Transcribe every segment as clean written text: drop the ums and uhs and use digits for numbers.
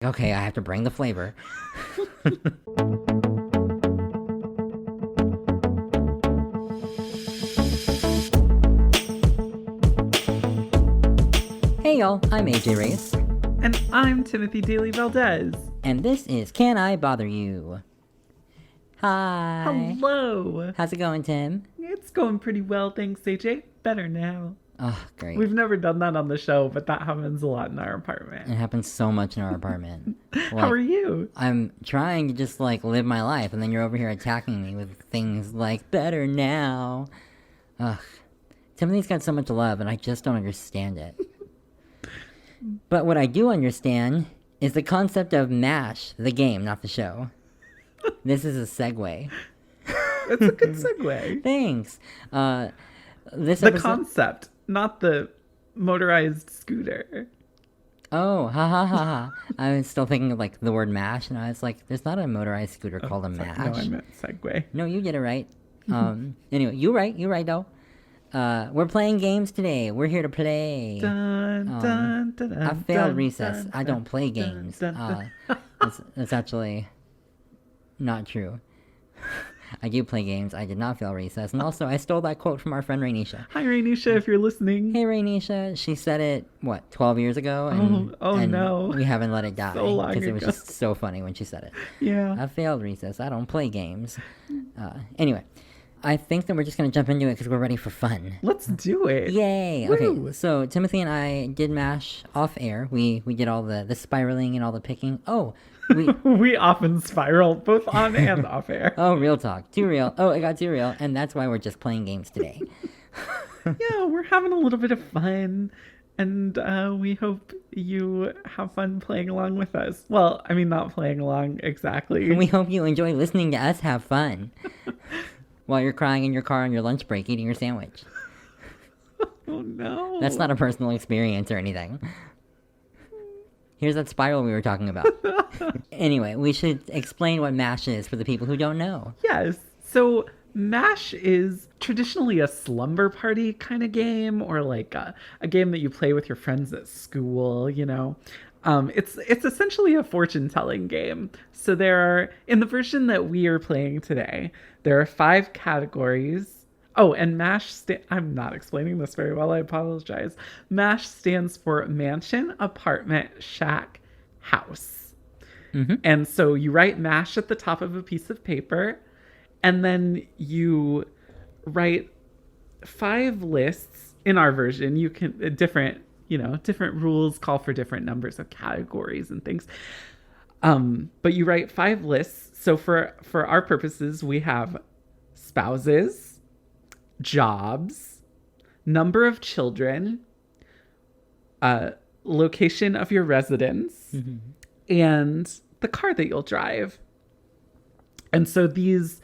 Okay, I have to bring the flavor. Hey y'all, I'm AJ Reyes. And I'm Timothy Dailey-Valdes. And this is Can I Bother You? Hi. Hello. How's it going, Tim? It's going pretty well, thanks, AJ. Better now. Oh, great. We've never done that on the show, but that happens a lot in our apartment. It happens so much in our apartment. How are you? I'm trying to just, live my life, and then you're over here attacking me with things like, better now. Ugh. Timothy's got so much love, and I just don't understand it. But what I do understand is the concept of MASH, the game, not the show. This is a segue. It's a good segue. Thanks. The concept, not the motorized scooter. Oh, ha ha ha ha. I was still thinking of, the word MASH, and I was like, there's not a motorized scooter called a MASH. No, I meant segue. No, you did it right. Anyway, you're right, though. We're playing games today. We're here to play. Dun, dun, dun, I failed dun, recess. dun, I don't play games. That's actually not true. I do play games. I did not fail recess. And also, I stole that quote from our friend Rainisha. Hi, Rainisha, if you're listening. Hey, Rainisha. She said it, 12 years ago? And, no. We haven't let it die. So long because it was ago. just so funny when she said it. Yeah. I failed recess. I don't play games. Anyway, I think that we're just going to jump into it because we're ready for fun. Let's do it. Yay! Woo. Okay, so Timothy and I did MASH off air. We did all the spiraling and all the picking. Oh, we often spiral both on and off air. Oh, real talk. Too real. Oh, it got too real. And that's why we're just playing games today. Yeah, we're having a little bit of fun. And we hope you have fun playing along with us. Well, I mean, not playing along exactly. And we hope you enjoy listening to us have fun. While you're crying in your car on your lunch break eating your sandwich. Oh, no. That's not a personal experience or anything. Here's that spiral we were talking about. Anyway, we should explain what MASH is for the people who don't know. Yes. So MASH is traditionally a slumber party kind of game, or like a game that you play with your friends at school, you know. It's essentially a fortune-telling game. So in the version that we are playing today, there are 5 categories. Oh, and MASH, I'm not explaining this very well, I apologize. MASH stands for mansion, apartment, shack, house. Mm-hmm. And so you write MASH at the top of a piece of paper, and then you write 5 lists. In our version, you can, different rules call for different numbers of categories and things. But you write 5 lists. So for our purposes, we have spouses, jobs, number of children, location of your residence, mm-hmm. and the car that you'll drive. And so these,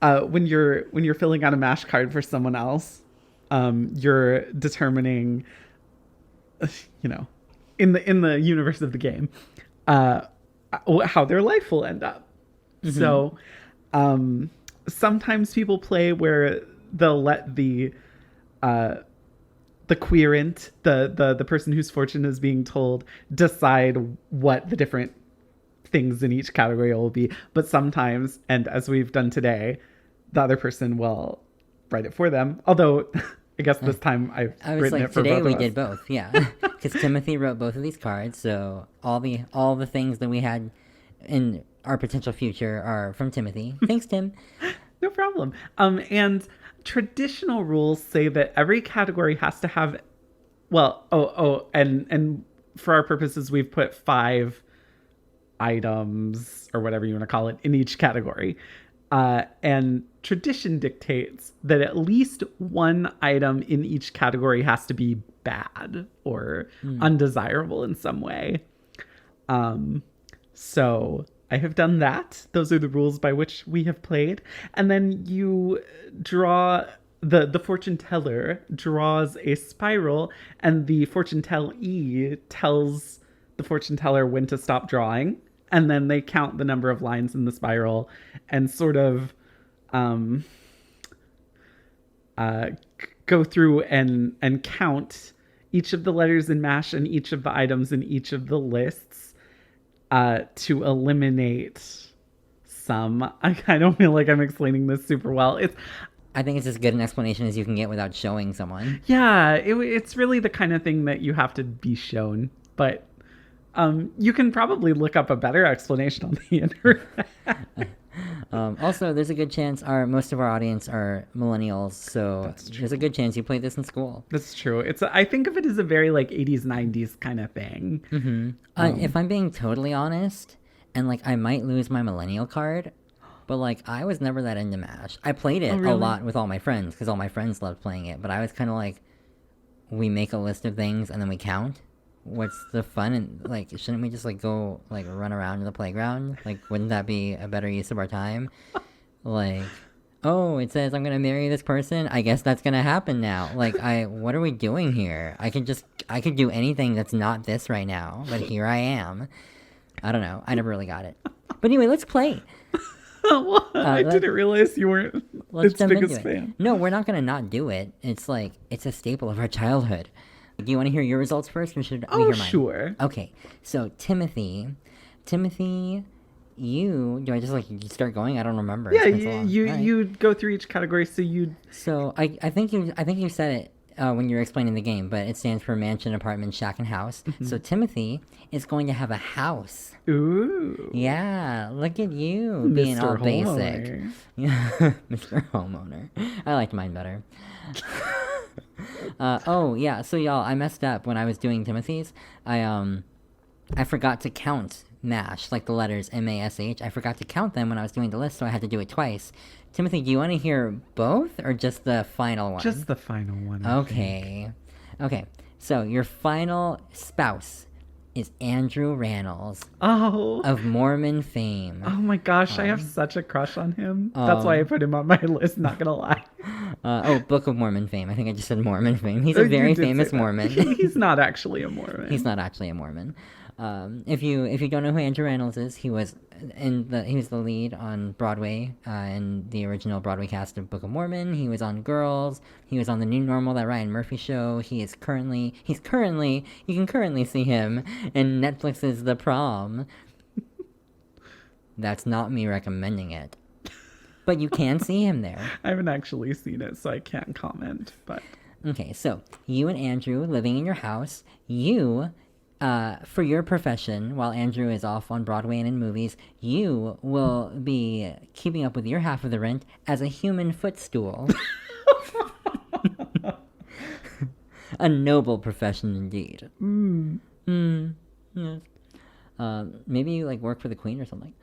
when you're filling out a MASH card for someone else, you're determining, in the universe of the game, how their life will end up. Mm-hmm. So sometimes people play where they'll let the querent, the person whose fortune is being told, decide what the different things in each category will be. But sometimes, and as we've done today, the other person will write it for them. Although I guess this time I've written it for both of us. Today we did both, yeah. Because Timothy wrote both of these cards, so all the things that we had in our potential future are from Timothy. Thanks, Tim. No problem. And traditional rules say that every category has to have, and for our purposes, we've put 5 items or whatever you want to call it in each category. And tradition dictates that at least one item in each category has to be bad or undesirable in some way. So I have done that. Those are the rules by which we have played. And then you draw, the fortune teller draws a spiral, and the fortune tellee tells the fortune teller when to stop drawing. And then they count the number of lines in the spiral and sort of go through and count each of the letters in MASH and each of the items in each of the lists to eliminate some. I don't feel like I'm explaining this super well. I think it's as good an explanation as you can get without showing someone. Yeah, it's really the kind of thing that you have to be shown. But you can probably look up a better explanation on the internet. Also, there's a good chance most of our audience are millennials, so there's a good chance you played this in school. That's true. I think of it as a very like 80s, 90s kind of thing. Mm-hmm. If I'm being totally honest, and like I might lose my millennial card, but like I was never that into MASH. I played it a lot with all my friends because all my friends loved playing it, but I was kind of like, we make a list of things and then we count. What's the fun? And like, shouldn't we just like go like run around in the playground? Like, wouldn't that be a better use of our time? Like, oh, it says I'm gonna marry this person. I guess that's gonna happen now. Like, what are we doing here? I could do anything that's not this right now, but here I am. I don't know. I never really got it. But anyway, let's play. I didn't realize you weren't its biggest fan. No, we're not gonna not do it. It's like it's a staple of our childhood. Do you want to hear your results first, or should we hear mine? Sure. Okay, so Timothy, do I just like start going? I don't remember. Yeah, you go through each category. So I think you said it when you were explaining the game, but it stands for mansion, apartment, shack, and house. Mm-hmm. So Timothy is going to have a house. Ooh. Yeah, look at you being Mr. all Homeowner. basic. Yeah, Mr. Homeowner. I liked mine better. So y'all, I messed up when I was doing Timothy's. I forgot to count MASH, like the letters MASH. I forgot to count them when I was doing the list, so I had to do it twice. Timothy, do you want to hear both or just the final one? Just the final one. Okay. So your final spouse is Andrew Rannells of Mormon fame. Oh my gosh, I have such a crush on him. That's why I put him on my list, not gonna lie. Book of Mormon fame. I think I just said Mormon fame. He's a very famous Mormon. He's not actually a Mormon. He's not actually a Mormon. If you don't know who Andrew Rannells is, he was the lead on Broadway in the original Broadway cast of Book of Mormon. He was on Girls. He was on The New Normal, that Ryan Murphy show. You can currently see him in Netflix's The Prom. That's not me recommending it, but you can see him there. I haven't actually seen it, so I can't comment. But okay, so you and Andrew living in your house. For your profession, while Andrew is off on Broadway and in movies, you will be keeping up with your half of the rent as a human footstool. A noble profession indeed. Yes. Maybe you like work for the Queen or something.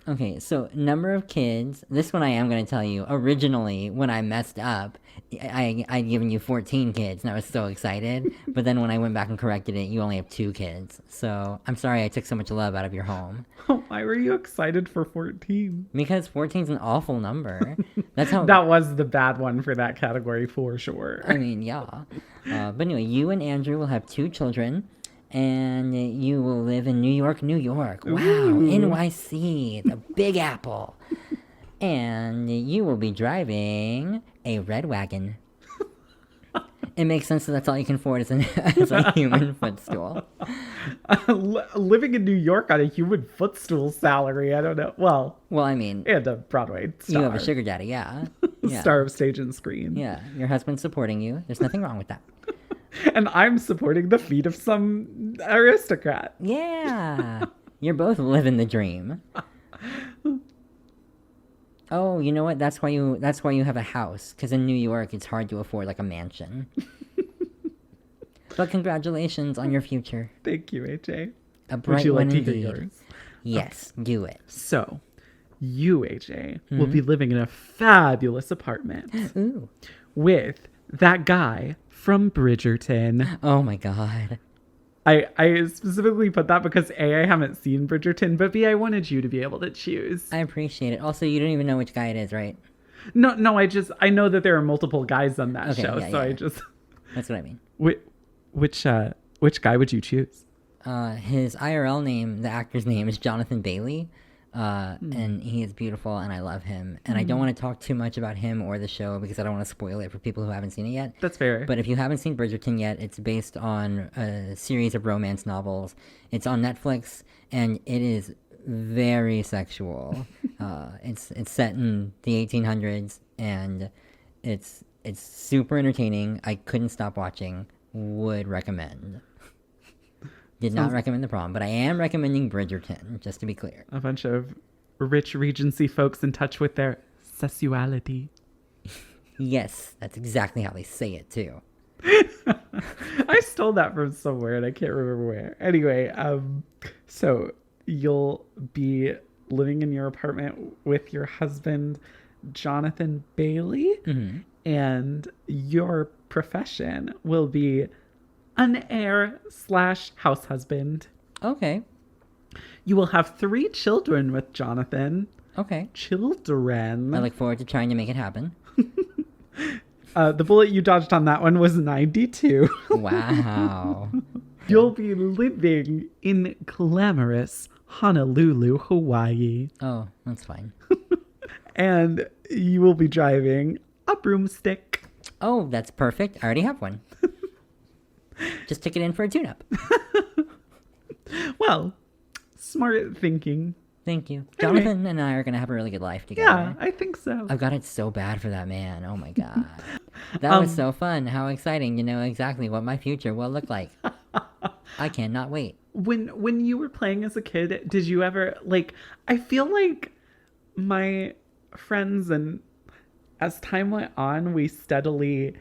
Okay, so number of kids. This one I am going to tell you. Originally, when I messed up, I'd given you 14 kids, and I was so excited. But then when I went back and corrected it, you only have 2 kids. So I'm sorry I took so much love out of your home. Why were you excited for 14? Because 14 is an awful number. That's how. That was the bad one for that category for sure. I mean, yeah. But anyway, you and Andrew will have 2 children. And you will live in New York. Wow, NYC, the Big Apple. And you will be driving a red wagon. It makes sense that that's all you can afford as a human footstool. Living in New York on a human footstool salary, I don't know. Well, I mean... And a Broadway star. You have a sugar daddy, yeah. Star of stage and screen. Yeah, your husband's supporting you. There's nothing wrong with that. And I'm supporting the feet of some aristocrat. Yeah. You're both living the dream. Oh, you know what? That's why you have a house. Because in New York, it's hard to afford like a mansion. But congratulations on your future. Thank you, AJ. A bright one indeed. To hear yours? Yes, okay. Do it. So, you, AJ, will be living in a fabulous apartment. Ooh. With that guy from Bridgerton. Oh my god. I specifically put that because A, I haven't seen Bridgerton, but B, I wanted you to be able to choose. I appreciate it. Also, you don't even know which guy it is, right? No, I know that there are multiple guys on that show, yeah, so yeah. I just... That's what I mean. Which guy would you choose? His IRL name, the actor's name, is Jonathan Bailey. And he is beautiful, and I love him. And I don't want to talk too much about him or the show because I don't want to spoil it for people who haven't seen it yet. That's fair. But if you haven't seen Bridgerton yet, it's based on a series of romance novels. It's on Netflix, and it is very sexual. It's set in the 1800s, and it's super entertaining. I couldn't stop watching. Would recommend. Did not recommend The Prom, but I am recommending Bridgerton, just to be clear. A bunch of rich Regency folks in touch with their sexuality. Yes, that's exactly how they say it, too. I stole that from somewhere, and I can't remember where. Anyway, so you'll be living in your apartment with your husband, Jonathan Bailey, and your profession will be an heir/house husband. Okay. You will have 3 children with Jonathan. Okay. Children. I look forward to trying to make it happen. The bullet you dodged on that one was 92. Wow. You'll be living in glamorous Honolulu, Hawaii. Oh, that's fine. And you will be driving a broomstick. Oh, that's perfect. I already have one. Just took it in for a tune-up. Well, smart thinking. Thank you. Anyway. Jonathan and I are going to have a really good life together. Yeah, I think so. I've got it so bad for that man. Oh my god. That was so fun. How exciting to know exactly what my future will look like. I cannot wait. When you were playing as a kid, did you ever, like, I feel like my friends, and as time went on, we steadily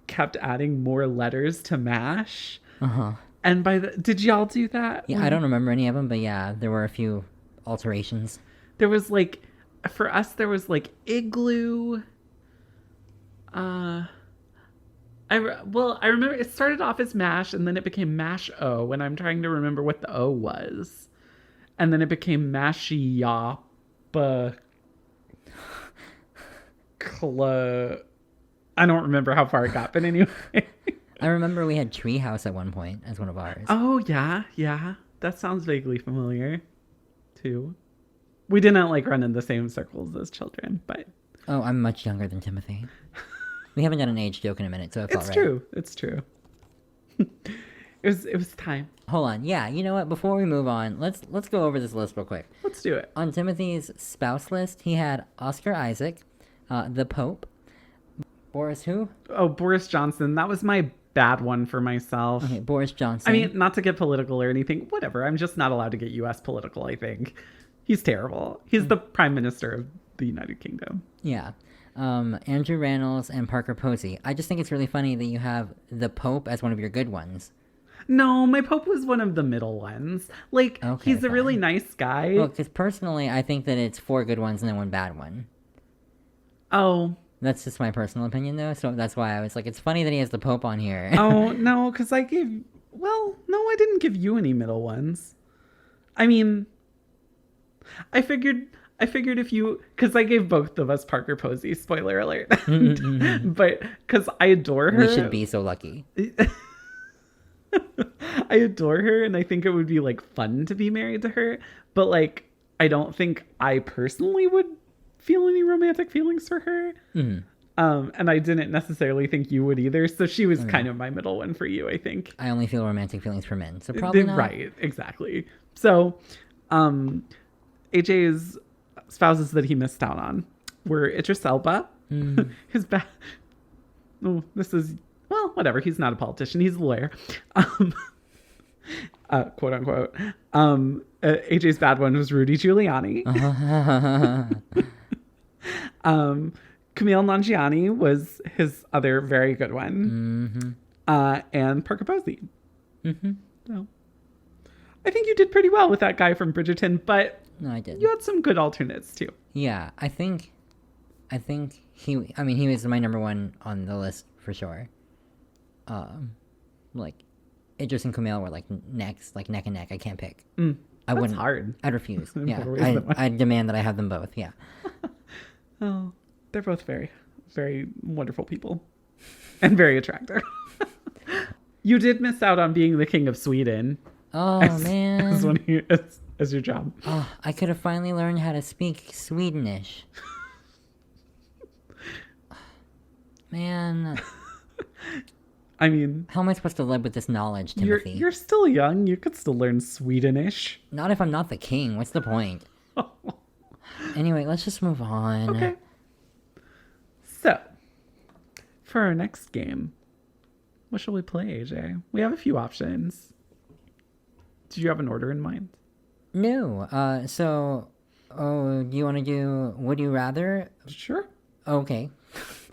kept adding more letters to MASH. Uh-huh. And did y'all do that? Yeah, I don't remember any of them, but yeah, there were a few alterations. There was like, for us, there was like igloo. I remember it started off as MASH, and then it became MASH-O, and I'm trying to remember what the O was. And then it became MASH-YAPA. I don't remember how far it got, but anyway. I remember we had Treehouse at one point as one of ours. Oh, yeah. That sounds vaguely familiar, too. We didn't, like, run in the same circles as children, but... Oh, I'm much younger than Timothy. We haven't done an age joke in a minute, so it felt right. It's true. It was time. Hold on. Yeah, you know what? Before we move on, let's go over this list real quick. Let's do it. On Timothy's spouse list, he had Oscar Isaac, the Pope, Boris who? Oh, Boris Johnson. That was my bad one for myself. Okay, Boris Johnson. I mean, not to get political or anything. Whatever. I'm just not allowed to get U.S. political, I think. He's terrible. He's the Prime Minister of the United Kingdom. Yeah. Andrew Rannells and Parker Posey. I just think it's really funny that you have the Pope as one of your good ones. No, my Pope was one of the middle ones. Like, Okay, he's a really fine. nice guy. Well, because personally, I think that it's 4 good ones and then 1 bad one. Oh. That's just my personal opinion, though, so that's why I was like, it's funny that he has the Pope on here. Oh, no, because I didn't give you any middle ones. I mean, I figured if you, because I gave both of us Parker Posey, spoiler alert, but because I adore her. We should be so lucky. I adore her, and I think it would be, like, fun to be married to her, but, like, I don't think I personally would feel any romantic feelings for her. Mm-hmm. And I didn't necessarily think you would either, so she was kind of my middle one for you, I think. I only feel romantic feelings for men, so probably not. Right, exactly. So, AJ's spouses that he missed out on were Idris Elba, his well, whatever, he's not a politician, he's a lawyer, quote unquote. AJ's bad one was Rudy Giuliani. Camille Nanjiani was his other very good one. And Parker Posey. So I think you did pretty well with that guy from Bridgerton, but No, I did. you had some good alternates too. Yeah, I think he was my number 1 on the list for sure. Like, Idris and Camille were like next, like neck and neck. I can't pick. That's hard. I'd refuse. In Yeah, more ways than one. I demand that I have them both. Yeah. Oh, they're both very, very wonderful people and very attractive. You did miss out on being the king of Sweden. Oh, as, man. as your job. Oh, I could have finally learned how to speak Swedish. Man, I mean, how am I supposed to live with this knowledge, Timothy? you're still young. You could still learn Swedish. Not if I'm not the king. What's the point? Anyway, let's just move on. Okay. So, for our next game, what shall we play, AJ? We have a few options. Did you have an order in mind? No. Do you want to do Would You Rather? Sure. Okay.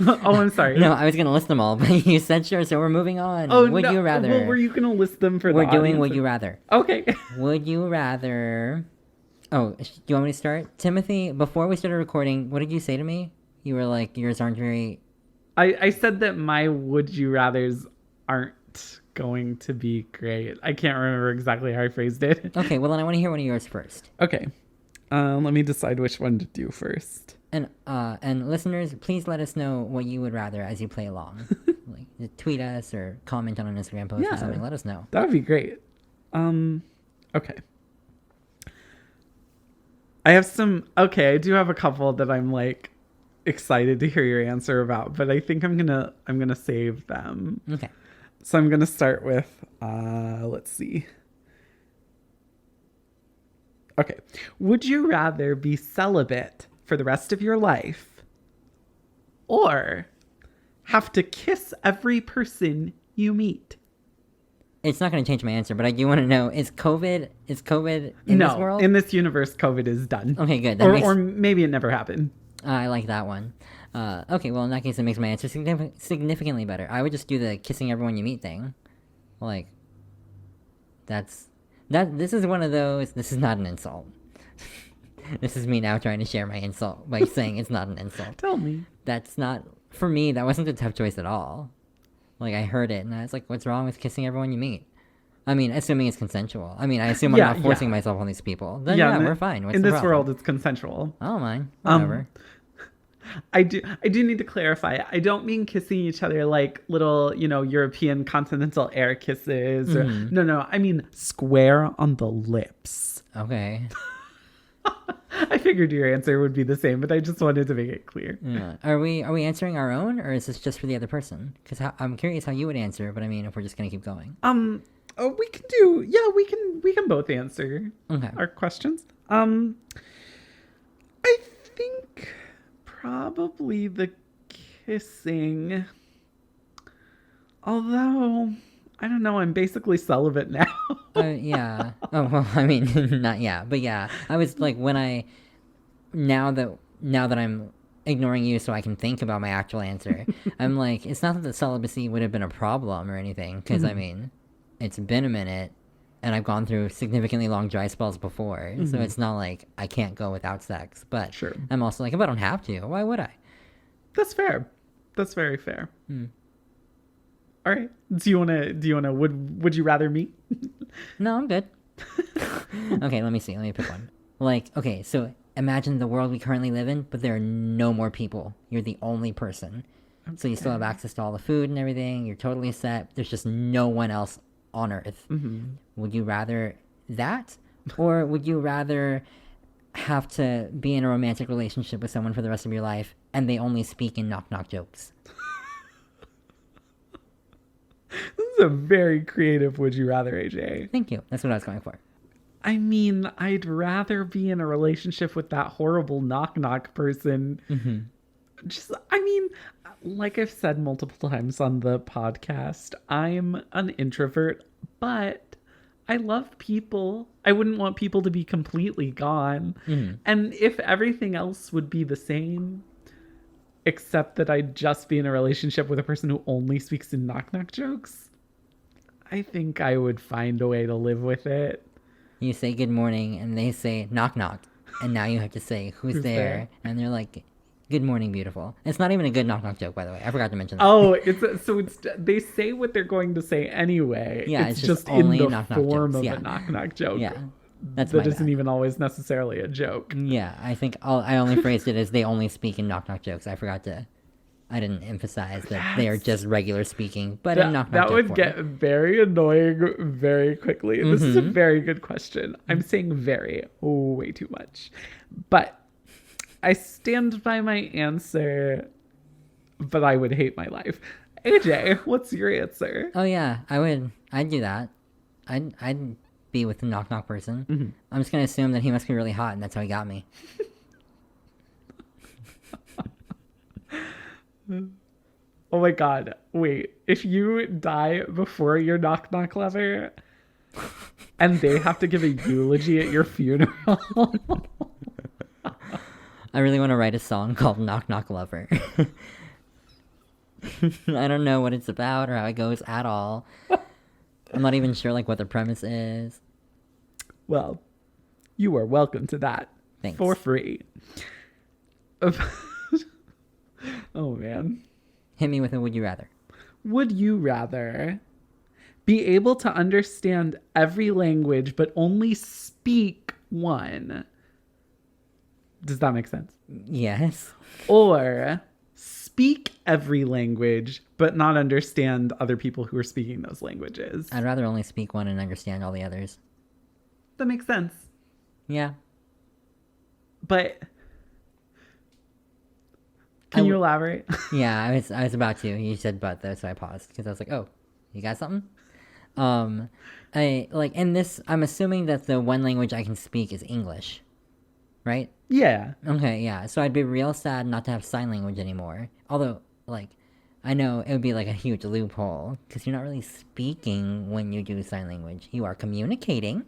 Oh, I'm sorry. No, I was going to list them all, but you said sure, so we're moving on. Oh, Would no. you rather? Well, were you going to list them for We're the doing audience? Would You Rather. Okay. Would you rather... Oh, do you want me to start? Timothy, before we started recording, what did you say to me? You were like, yours aren't very... I said that my would you rathers aren't going to be great. I can't remember exactly how I phrased it. Okay, well then I want to hear one of yours first. Okay. Let me decide which one to do first. And listeners, please let us know what you would rather as you play along. Like, tweet us or comment on an Instagram post or something. Let us know. That would be great. Okay. I do have a couple that I'm like excited to hear your answer about, but I think I'm gonna save them. Okay. So I'm gonna start with let's see. Okay. Would you rather be celibate for the rest of your life or have to kiss every person you meet? It's not going to change my answer, but I do want to know, is COVID in this world? In this universe, COVID is done. Okay, good. Or maybe it never happened. I like that one. Okay, well, in that case, it makes my answer significantly better. I would just do the kissing everyone you meet thing. Like, this is one of those, this is not an insult. This is me now trying to share my insult by saying it's not an insult. Tell me. That's not, for me, that wasn't a tough choice at all. Like, I heard it, and I was like, what's wrong with kissing everyone you meet? I mean, assuming it's consensual. I mean, I assume I'm not forcing myself on these people. Then, we're fine. What's in the this problem? world, it's consensual. I don't mind. Whatever. I do need to clarify. I don't mean kissing each other like little, European continental air kisses. No. I mean square on the lips. Okay. I figured your answer would be the same, but I just wanted to make it clear. Yeah. Are we answering our own, or is this just for the other person? Because I'm curious how you would answer, but I mean, if we're just gonna keep going. We can do. Yeah, we can both answer our questions. I think probably the kissing. Although I don't know, I'm basically celibate now. Yeah. Oh well, I mean, not yeah, but yeah. I was like, now that I'm ignoring you so I can think about my actual answer, I'm like, it's not that the celibacy would have been a problem or anything, because I mean, it's been a minute, and I've gone through significantly long dry spells before, so it's not like I can't go without sex. But sure. I'm also like, if I don't have to, why would I? That's fair. That's very fair. All right. Do you wanna would you rather me? No, I'm good. Okay, let me see. Let me pick one. Like, okay, so imagine the world we currently live in, but there are no more people. You're the only person. Okay. So you still have access to all the food and everything. You're totally set. There's just no one else on Earth. Would you rather that? Or would you rather have to be in a romantic relationship with someone for the rest of your life and they only speak in knock-knock jokes? This is a very creative would you rather, AJ. Thank you. That's what I was going for. I mean, I'd rather be in a relationship with that horrible knock-knock person. I mean, like I've said multiple times on the podcast, I'm an introvert, but I love people. I wouldn't want people to be completely gone. And if everything else would be the same, except that I'd just be in a relationship with a person who only speaks in knock-knock jokes, I think I would find a way to live with it. You say good morning, and they say knock knock, and now you have to say who's there, and they're like, good morning, beautiful. It's not even a good knock knock joke, by the way. I forgot to mention that. Oh, they say what they're going to say anyway. Yeah, it's just only in the form of a knock knock joke. Yeah, that isn't even always necessarily a joke. Yeah, I think I only phrased it as they only speak in knock knock jokes. I forgot to I didn't emphasize that they are just regular speaking, but in knock knock That joke would form. get very annoying very quickly. This is a very good question. I'm saying very, way too much. But I stand by my answer, but I would hate my life. AJ, what's your answer? Oh yeah, I'd do that. I'd be with the knock knock person. I'm just gonna assume that he must be really hot, and that's how he got me. Oh my god. Wait. If you die before your knock knock lover and they have to give a eulogy at your funeral. I really want to write a song called Knock Knock Lover. I don't know what it's about or how it goes at all. I'm not even sure like what the premise is. Well, you are welcome to that. Thanks. For free. Oh man. Hit me with a would you rather. Would you rather be able to understand every language but only speak one? Does that make sense? Yes. Or speak every language but not understand other people who are speaking those languages? I'd rather only speak one and understand all the others. That makes sense. Yeah. But can you elaborate? Yeah, I was about to. You said but though, so I paused because I was like, oh, you got something? I like in this. I'm assuming that the one language I can speak is English, right? Yeah. Okay, yeah. So I'd be real sad not to have sign language anymore. Although, like, I know it would be like a huge loophole because you're not really speaking when you do sign language. You are communicating,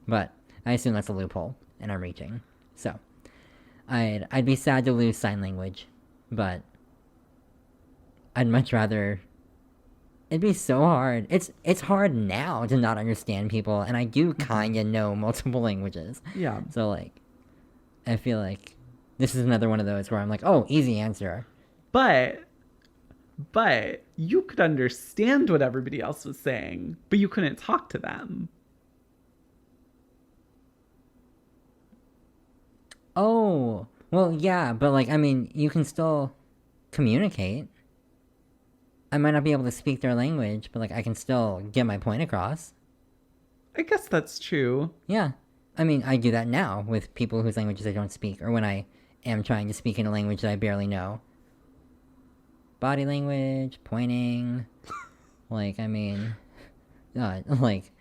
but I assume that's a loophole, and I'm reaching. So, I'd be sad to lose sign language, but I'd much rather. It'd be so hard. It's hard now to not understand people, and I do kind of know multiple languages. Yeah. So like, I feel like this is another one of those where I'm like, oh, easy answer. But you could understand what everybody else was saying, but you couldn't talk to them. Oh, well, yeah, but like, I mean, you can still communicate. I might not be able to speak their language, but like, I can still get my point across. I guess that's true. Yeah. I mean, I do that now with people whose languages I don't speak, or when I am trying to speak in a language that I barely know. Body language, pointing, like, I mean, like,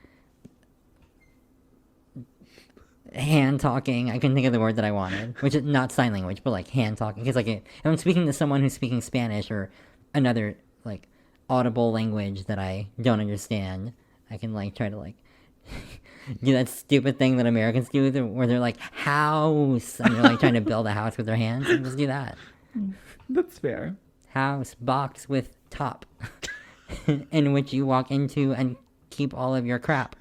hand talking. I couldn't think of the word that I wanted, which is not sign language, but like hand talking. Because like, if I'm speaking to someone who's speaking Spanish or another like audible language that I don't understand, I can like try to like do that stupid thing that Americans do where they're like house and they're like trying to build a house with their hands. And just do that. That's fair. House, box with top, in which you walk into and keep all of your crap.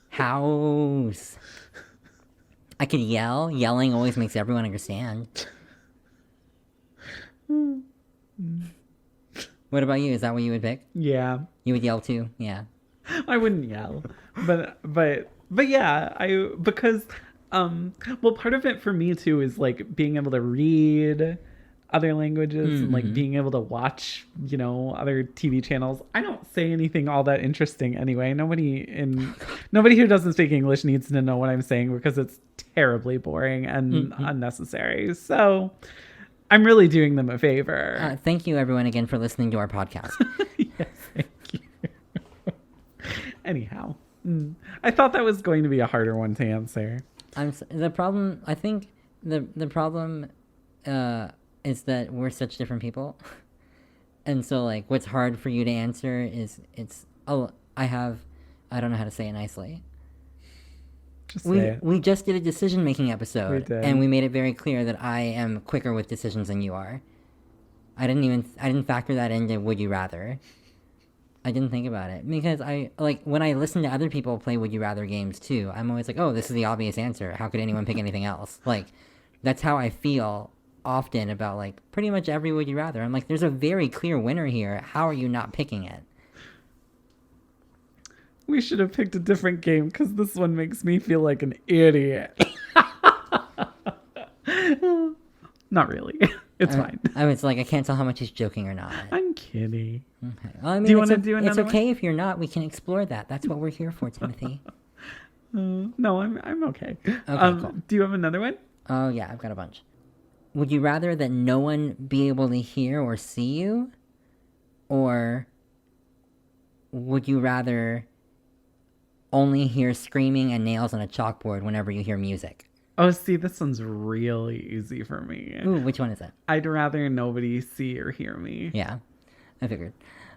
House. I could yell. Yelling always makes everyone understand. What about you? Is that what you would pick? Yeah. You would yell too? Yeah. I wouldn't yell. But yeah, because well, part of it for me too is like being able to read other languages and like being able to watch, other TV channels. I don't say anything all that interesting anyway. Nobody who doesn't speak English needs to know what I'm saying because it's terribly boring and unnecessary. So I'm really doing them a favor. Thank you everyone again for listening to our podcast. Yes, thank you. Anyhow, I thought that was going to be a harder one to answer. The problem, I think the problem is that we're such different people. And so like what's hard for you to answer is I don't know how to say it nicely. We just did a decision making episode and we made it very clear that I am quicker with decisions than you are. I didn't factor that into would you rather. I didn't think about it because when I listen to other people play would you rather games too, I'm always like, oh, this is the obvious answer. How could anyone pick anything else? Like that's how I feel often about like pretty much every would you rather. I'm like, there's a very clear winner here. How are you not picking it? We should have picked a different game because this one makes me feel like an idiot. Not really. It's fine. I was like, I can't tell how much he's joking or not. I'm kidding. Okay. Well, I mean, Do you want to do another It's okay if you're not. We can explore that. That's what we're here for, Timothy. No, I'm okay. Cool. Do you have another one? Oh, yeah, I've got a bunch. Would you rather that no one be able to hear or see you? Or would you rather only hear screaming and nails on a chalkboard whenever you hear music? Oh, see, this one's really easy for me. Ooh, which one is that? I'd rather nobody see or hear me. Yeah, I figured.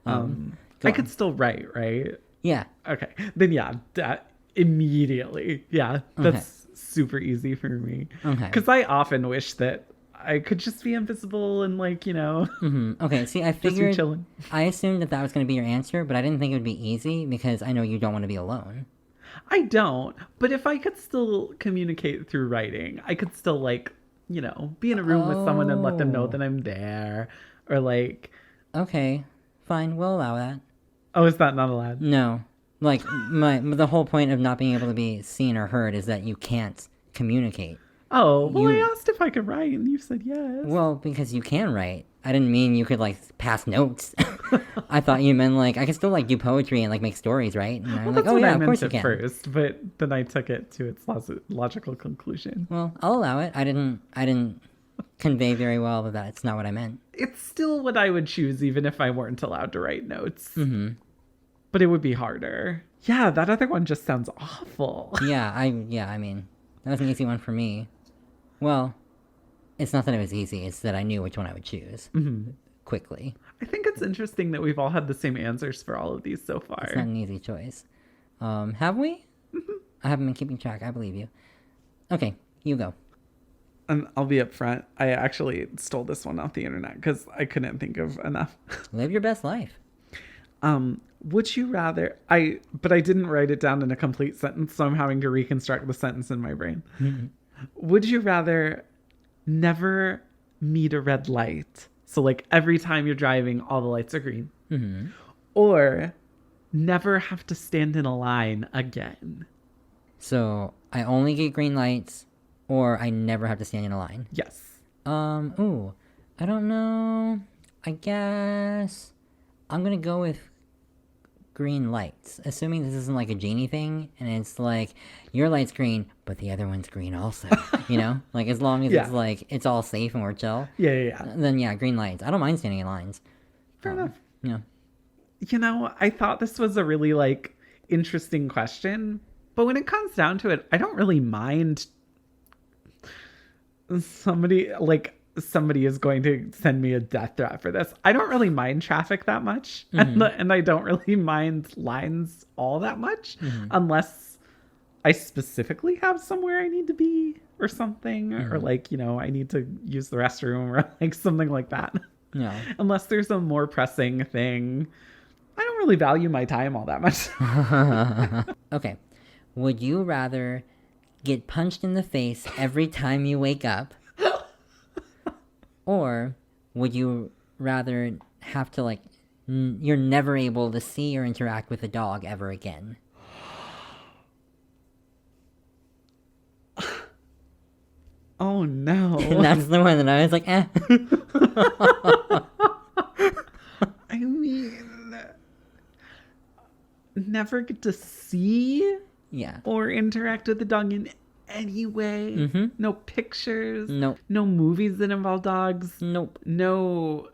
I could still write, right? Yeah. Okay. Then yeah, that immediately. Yeah, that's super easy for me. Okay. Because I often wish that I could just be invisible and Okay, see, I just be figured... chilling. I assumed that was going to be your answer, but I didn't think it would be easy because I know you don't want to be alone. I don't, but if I could still communicate through writing, I could still be in a room with someone and let them know that I'm there, or Okay, fine, we'll allow that. Oh, is that not allowed? No, the whole point of not being able to be seen or heard is that you can't communicate. Oh, well, I asked if I could write, and you said yes. Well, because you can write. I didn't mean you could pass notes. I thought you meant I can still do poetry and make stories, right? And I'm Well, like, that's oh what yeah, I of meant course you at can. first, but then I took it to its logical conclusion. Well, I'll allow it. I didn't convey very well that that's not what I meant. It's still what I would choose, even if I weren't allowed to write notes. Mm-hmm. But it would be harder. Yeah, that other one just sounds awful. Yeah, I mean, that was an easy one for me. Well, it's not that it was easy, it's that I knew which one I would choose quickly. I think it's interesting that we've all had the same answers for all of these so far. It's not an easy choice. Have we? I haven't been keeping track, I believe you. Okay, you go. And I'll be up front. I actually stole this one off the internet because I couldn't think of enough. Live your best life. Would you rather... But I didn't write it down in a complete sentence, so I'm having to reconstruct the sentence in my brain. Would you rather never meet a red light? So every time you're driving, all the lights are green. Mm-hmm. Or never have to stand in a line again. So I only get green lights, or I never have to stand in a line. Yes. Ooh, I don't know. I guess I'm gonna go with green lights, assuming this isn't a genie thing, and it's your light's green, but the other one's green also. As long as it's all safe and we're chill. Yeah. Then yeah, green lights. I don't mind standing in lines. Fair enough. Yeah. I thought this was a really interesting question, but when it comes down to it, I don't really mind somebody is going to send me a death threat for this. I don't really mind traffic that much, and I don't really mind lines all that much, unless I specifically have somewhere I need to be or something, or I need to use the restroom or something like that. Yeah. Unless there's a more pressing thing, I don't really value my time all that much. Okay. Would you rather get punched in the face every time you wake up? Or would you rather have to you're never able to see or interact with a dog ever again? Oh no. And that's the one that I was like, eh. I mean, never get to see or interact with the dog in any way. Mm-hmm. No pictures. Nope. No movies that involve dogs. Nope. No.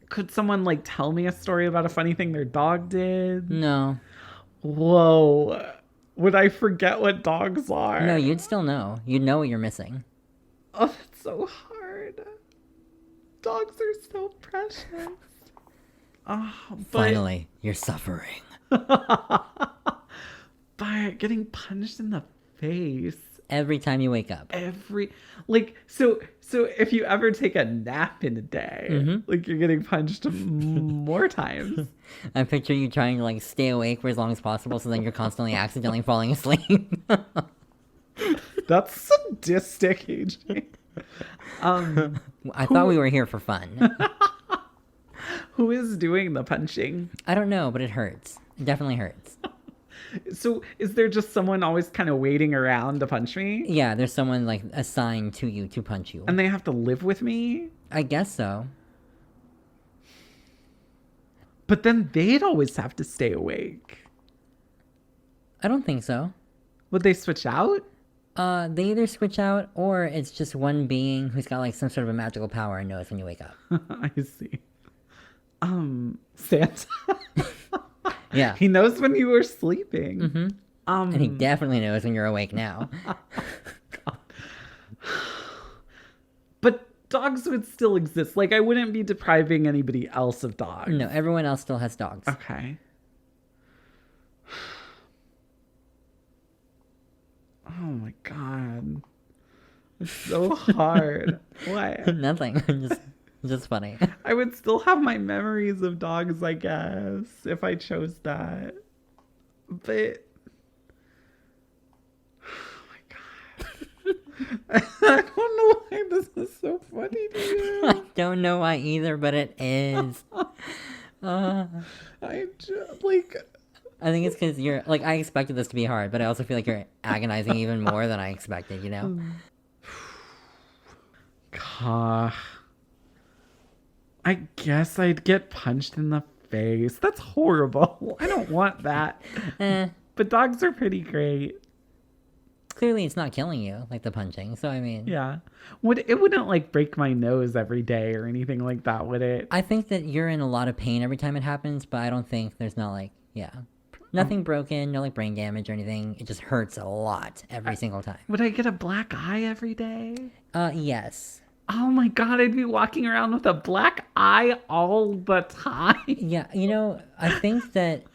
Could someone tell me a story about a funny thing their dog did? No. Whoa. Would I forget what dogs are? No, you'd still know. You'd know what you're missing. Oh, that's so hard. Dogs are so precious. Oh, Finally, you're suffering. By getting punched in the face. Every time you wake up. So if you ever take a nap in a day, you're getting punched more times. I picture you trying to stay awake for as long as possible, so then you're constantly accidentally falling asleep. That's sadistic, AJ. I thought we were here for fun. Who is doing the punching? I don't know, but it hurts. It definitely hurts. So is there just someone always kind of waiting around to punch me? Yeah, there's someone assigned to you to punch you. And they have to live with me? I guess so. But then they'd always have to stay awake. I don't think so. Would they switch out? They either switch out or it's just one being who's got like some sort of a magical power and knows when you wake up. I see. Santa. Yeah. He knows when you were sleeping. Mm-hmm. And he definitely knows when you're awake now. But dogs would still exist. Like, I wouldn't be depriving anybody else of dogs. No, everyone else still has dogs. Okay. Oh my god. It's so hard. What? Nothing. Just funny. I would still have my memories of dogs, I guess, if I chose that. But oh my god. I don't know why this is so funny to you. I don't know why either, but it is. I just, like, I think it's because you're like, I expected this to be hard, but I also feel like you're agonizing even more than I expected, you know? God. I guess I'd get punched in the face. That's horrible. I don't want that. But dogs are pretty great. Clearly it's not killing you, like the punching, so I mean... Yeah. It wouldn't, like, break my nose every day or anything like that, would it? I think that you're in a lot of pain every time it happens, but I don't think there's not, like, yeah... Nothing broken, no like brain damage or anything. It just hurts a lot every single time. Would I get a black eye every day? Yes. Oh my god, I'd be walking around with a black eye all the time. Yeah, you know, I think that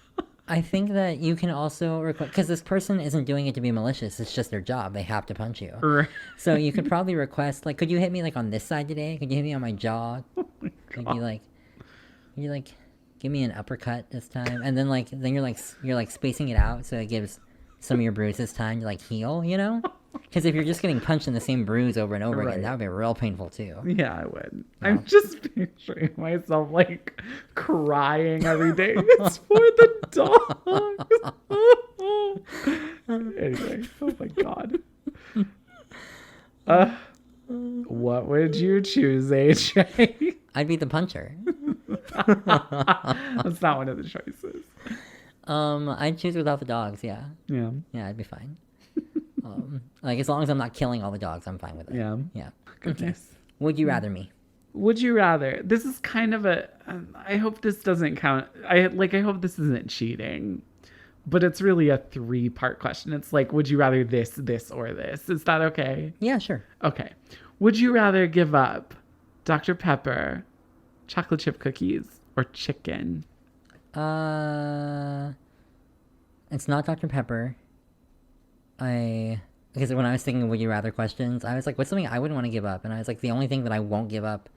you can also request, because this person isn't doing it to be malicious. It's just their job. They have to punch you. Right. So you could probably request, like, could you hit me like on this side today? Could you hit me on my jaw? Oh my god. Could you like give me an uppercut this time? And then you're like spacing it out so it gives some of your bruises time to like heal, you know? Because if you're just getting punched in the same bruise over and over again, that would be real painful too. Yeah, I would. No. I'm just picturing myself like crying every day. It's for the dogs. Anyway, oh my god. What would you choose, AJ? I'd be the puncher. That's not one of the choices. I'd choose without the dogs, yeah. Yeah. Yeah, I'd be fine. Like, as long as I'm not killing all the dogs, I'm fine with it. Yeah. Yeah. Goodness. Would you rather me? Would you rather? This is kind of a... I hope this doesn't count. I hope this isn't cheating. But it's really a 3-part question. It's like, would you rather this, this, or this? Is that okay? Yeah, sure. Okay. Would you rather give up Dr. Pepper, chocolate chip cookies, or chicken? It's not Dr. Pepper. Because when I was thinking of would you rather questions, I was like, what's something I wouldn't want to give up? And I was like, the only thing that I won't give up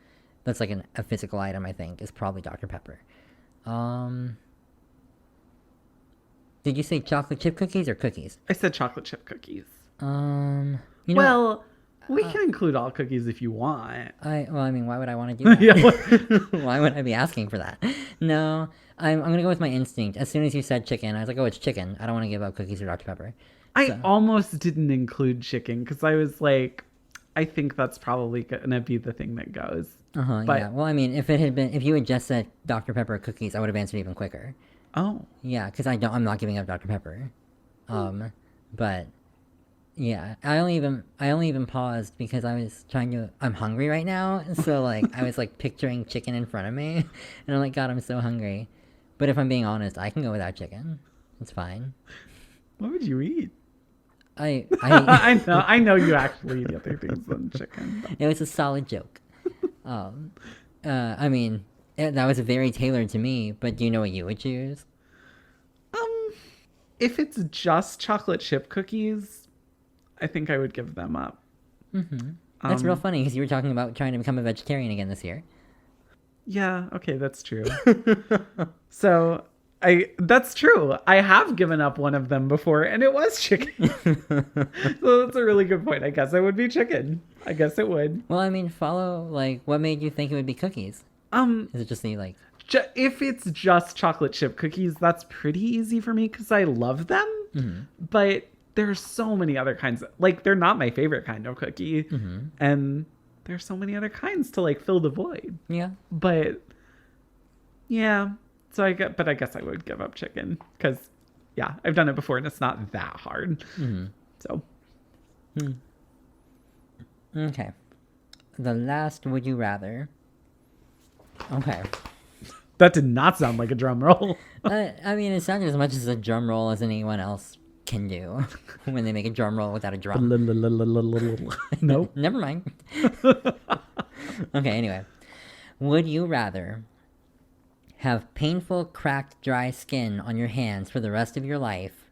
that's like a physical item, I think, is probably Dr. Pepper. Did you say chocolate chip cookies or cookies? I said chocolate chip cookies. You know, Well, we can include all cookies if you want. I mean, why would I want to do that? Yeah. Why would I be asking for that? No, I'm gonna go with my instinct. As soon as you said chicken, I was like, oh, it's chicken. I don't want to give up cookies or Dr. Pepper. I almost didn't include chicken because I was like, I think that's probably gonna be the thing that goes. But, yeah. Well, I mean, if you had just said Dr. Pepper or cookies, I would have answered even quicker. Oh. Yeah, because I'm not giving up Dr. Pepper. But yeah, I only even paused because I'm hungry right now, so like I was like picturing chicken in front of me, and I'm like, God, I'm so hungry. But if I'm being honest, I can go without chicken. It's fine. What would you eat? I I know you actually eat other things than chicken. It was a solid joke. I mean, that was very tailored to me, but do you know what you would choose? If it's just chocolate chip cookies, I think I would give them up. Mm-hmm. That's real funny because you were talking about trying to become a vegetarian again this year. Yeah, okay, that's true. So, that's true. I have given up one of them before, and it was chicken. So that's a really good point. I guess it would be chicken. I guess it would. Well, I mean, like, what made you think it would be cookies? Is it just the, like... If it's just chocolate chip cookies, that's pretty easy for me because I love them. Mm-hmm. But there's so many other kinds. Like, they're not my favorite kind of cookie. Mm-hmm. And there's so many other kinds to like fill the void. Yeah. But yeah, so I guess I would give up chicken because yeah, I've done it before and it's not that hard. Mm-hmm. So Okay. The last would you rather. Okay. that did not sound like a drum roll. I mean, it sounded as much as a drum roll as anyone else can do when they make a drum roll without a drum. Nope. Never mind. Okay, anyway. Would you rather have painful, cracked, dry skin on your hands for the rest of your life,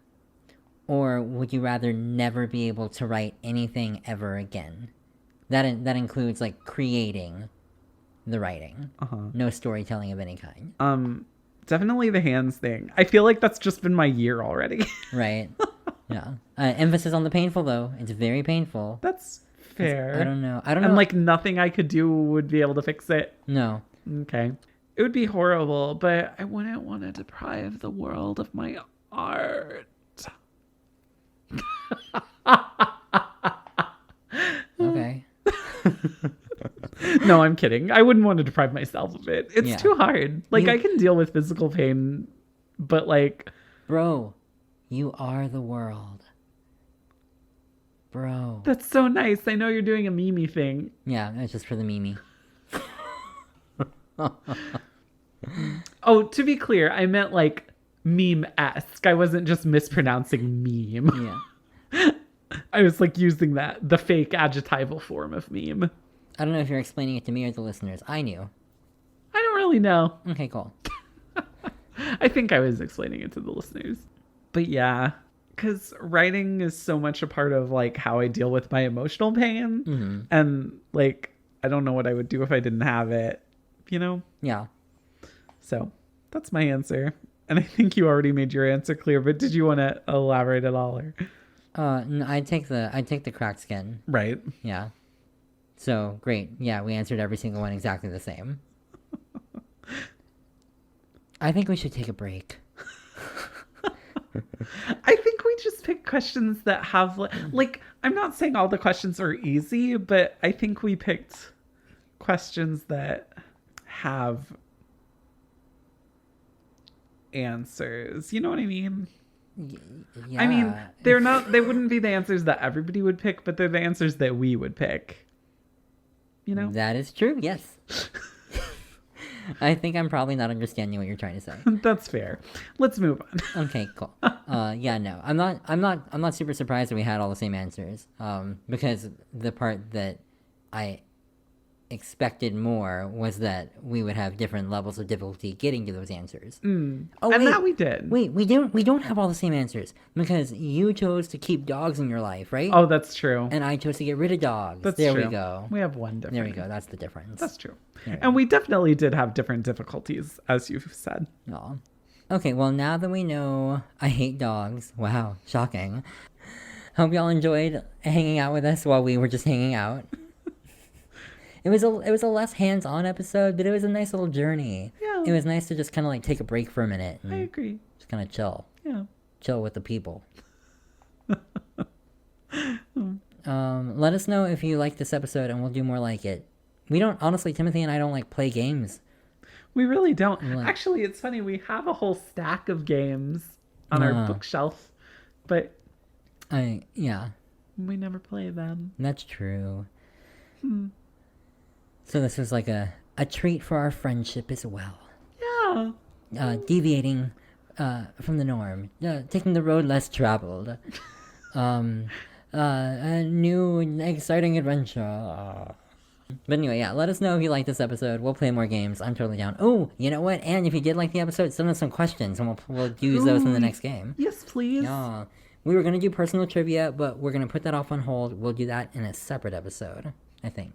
or would you rather never be able to write anything ever again? That includes, like, creating the writing. No storytelling of any kind. Definitely the hands thing. I feel like that's just been my year already. Right. Yeah. Emphasis on the painful, though. It's very painful. That's fair. I don't know. And like nothing I could do would be able to fix it. No. Okay. It would be horrible, but I wouldn't want to deprive the world of my art. Okay. No, I'm kidding. I wouldn't want to deprive myself of it. It's too hard. Like, I can deal with physical pain, but like... Bro, you are the world. Bro. That's so nice. I know you're doing a Mimi thing. Yeah, it's just for the Mimi. Oh, to be clear, I meant like meme-esque. I wasn't just mispronouncing meme. Yeah. I was like using the fake adjectival form of meme. I don't know if you're explaining it to me or the listeners. I knew. I don't really know. Okay, cool. I think I was explaining it to the listeners. But yeah, because writing is so much a part of like how I deal with my emotional pain. Mm-hmm. And like, I don't know what I would do if I didn't have it, you know? Yeah. So that's my answer. And I think you already made your answer clear, but did you want to elaborate at all? Or? No, I'd take the cracked skin. Right. Yeah. So, great. Yeah, we answered every single one exactly the same. I think we should take a break. I think we just pick questions that have, like, I'm not saying all the questions are easy, but I think we picked questions that have answers. You know what I mean? Yeah. I mean, they wouldn't be the answers that everybody would pick, but they're the answers that we would pick. You know? That is true, yes. I think I'm probably not understanding what you're trying to say. That's fair. Let's move on. Okay, cool. Yeah, no. I'm not super surprised that we had all the same answers. Because the part that I expected more was that we would have different levels of difficulty getting to those answers. Oh, and wait, that we did. Wait, we don't have all the same answers because you chose to keep dogs in your life, right? Oh, that's true. And I chose to get rid of dogs. That's there true. we go. We have one difference. There we go. That's the difference. That's true. And we definitely did have different difficulties, as you've said. Aw. Okay, well, now that we know I hate dogs, wow, shocking. Hope y'all enjoyed hanging out with us while we were just hanging out. It was a less hands-on episode, but it was a nice little journey. Yeah. It was nice to just kind of like take a break for a minute. And I agree. just kind of chill. Yeah. Chill with the people. Let us know if you like this episode and we'll do more like it. We don't, honestly, Timothy and I don't like play games. We really don't. Actually, it's funny. We have a whole stack of games on our bookshelf, but yeah. We never play them. That's true. So this was like a treat for our friendship as well. Yeah. Deviating from the norm. Taking the road less traveled. A new and exciting adventure. But anyway, yeah, let us know if you like this episode. We'll play more games. I'm totally down. Oh, you know what? And if you did like the episode, send us some questions and we'll use those in the next game. Yes, please. Yeah. We were going to do personal trivia, but we're going to put that off on hold. We'll do that in a separate episode, I think.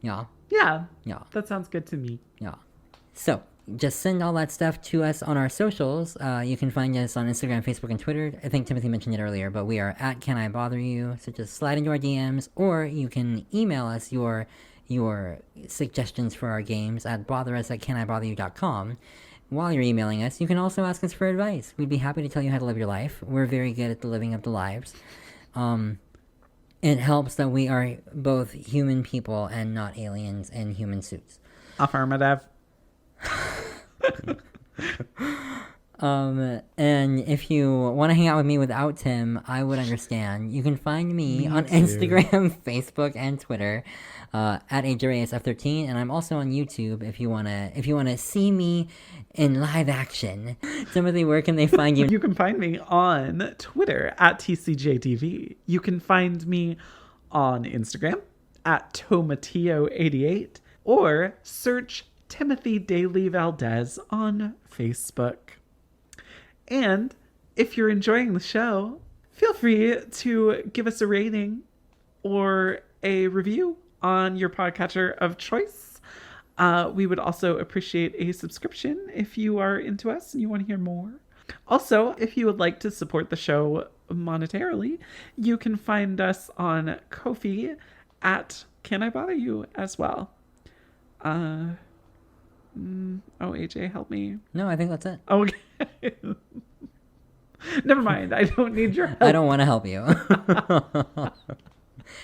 Yeah. Yeah. Yeah. That sounds good to me. Yeah. So, just send all that stuff to us on our socials. You can find us on Instagram, Facebook, and Twitter. I think Timothy mentioned it earlier, but we are at Can I Bother You? So just slide into our DMs, or you can email us your suggestions for our games at botherus@canibotheryu.com. While you're emailing us, you can also ask us for advice. We'd be happy to tell you how to live your life. We're very good at the living of the lives. It helps that we are both human people and not aliens in human suits. Affirmative. And if you want to hang out with me without Tim, I would understand. You can find me on too. Instagram, Facebook, and Twitter at AJRASF13, and I'm also on YouTube if you wanna see me in live action. Timothy, where can they find you? You can find me on Twitter at TCJTV. You can find me on Instagram at Tomatio88 or search Timothy Dailey-Valdes on Facebook. And if you're enjoying the show, feel free to give us a rating or a review on your podcatcher of choice. We would also appreciate a subscription if you are into us and you want to hear more. Also, if you would like to support the show monetarily, you can find us on Ko-fi at Can I Bother You as well. AJ, help me. No, I think that's it. Okay. Never mind. I don't need your help. I don't want to help you.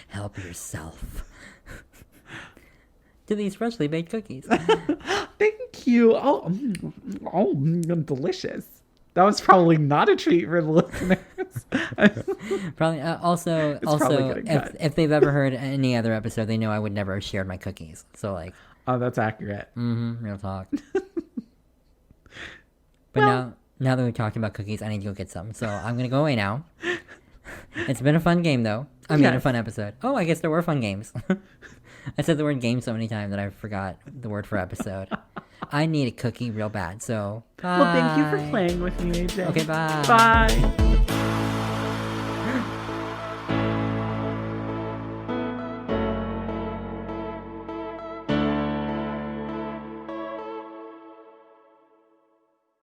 Help yourself. To these freshly baked cookies. Thank you. Delicious. That was probably not a treat for the listeners. Probably. Also, probably if they've ever heard any other episode, they know I would never have shared my cookies. So, like. Oh, that's accurate. Real talk. But now that we've talked about cookies, I need to go get some. So I'm gonna go away now. It's been a fun game, though. I mean, a fun episode. Oh, I guess there were fun games. I said the word game so many times that I forgot the word for episode. I need a cookie real bad, so bye. Well, thank you for playing with me, AJ. Okay, bye. Bye.